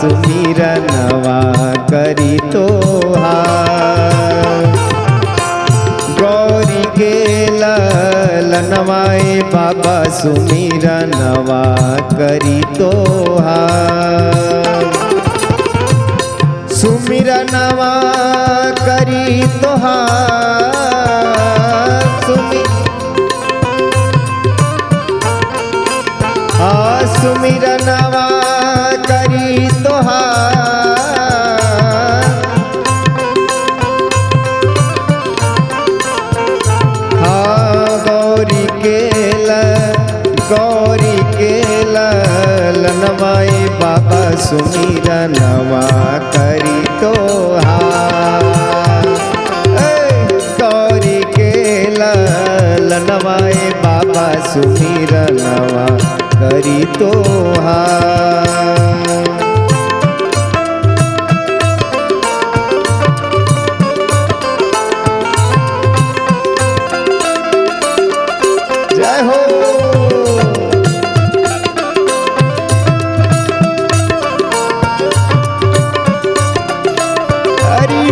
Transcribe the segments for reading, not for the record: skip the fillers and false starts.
सुमिरनवा करी तोहार। गौरी के ललनवाए बाबा सुमिरनवा करी तोहार। सुमिरनवा करी तोहार। सुमिरनवा करी तोहार। गौरी के ललनवाए बाबा सुमिरनवा करी तोहार। गौरी के ललनवाए बाबा सुमिरनवा करी तोहार। जय हो। हरि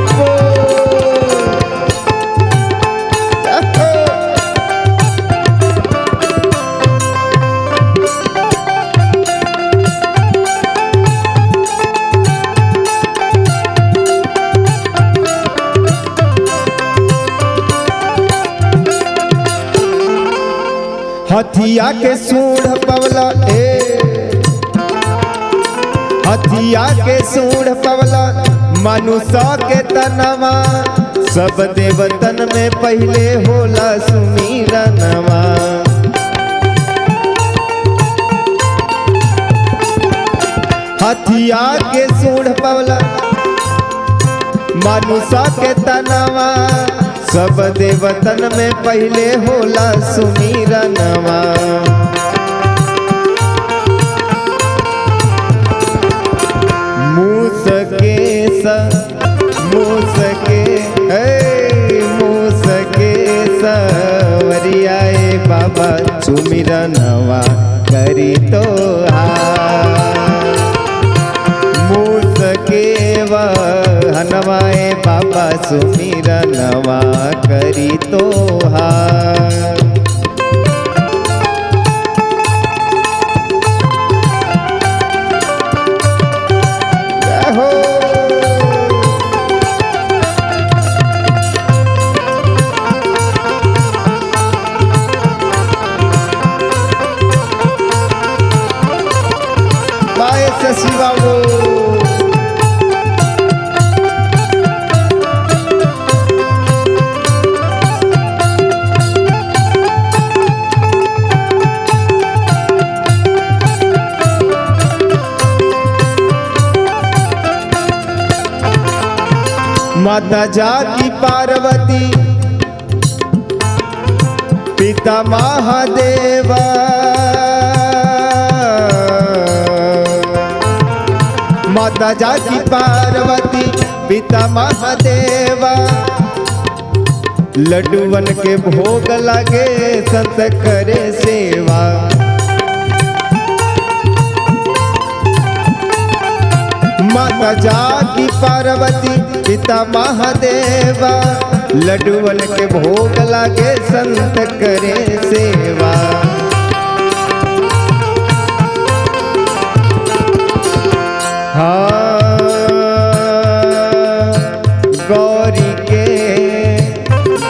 हथिया के सूढ़ पवला हथिया के सूढ़ पवला मनुष्य के तनवा। सब देवतन में पहले होला सुमिरनवा। हथिया के सूढ़ पवला मनुष्य के तनवा। सब देवतन में पहले होला सुमिरनवा। मूस के सवरियाए बाबा सुमिरनवा करी तोहार। मूस के वहनवाए बाबा सुमिरनवा करी तोहार। शशि बाबू माता जाकी पार्वती पिता महादेवा। माता जाकी पार्वती पिता महादेवा। लड्डूवन के भोग लगे संत करे सेवा। माता जाकी पार्वती पिता महादेवा। लड्डूवन के भोग लगे संत करे सेवा।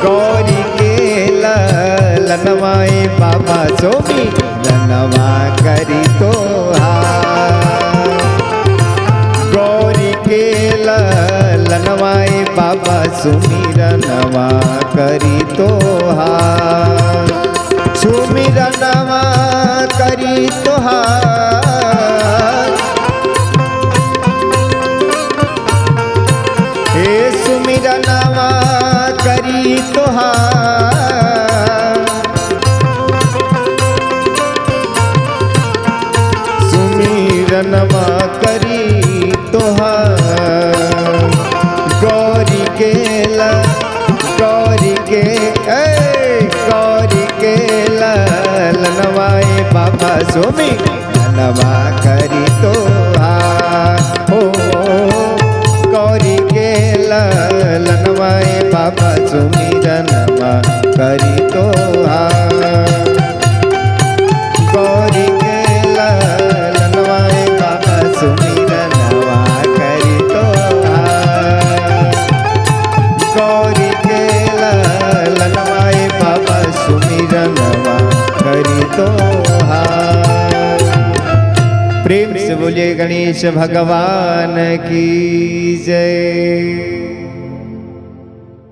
गौरी के ललनवाए बाबा सुमिरनवा करी तोहार। गौरी के ललनवाए बाबा सुमिरनवा करी तोहार। सुमिरनवा करी तोहार। सुमिरनवा करी तोहार। सुमिरनवा करी तोहार। गौरी के ललनवाए बाबा सुमिरनवा करी तोहार। प्रेम से बोलिए गणेश भगवान की जय।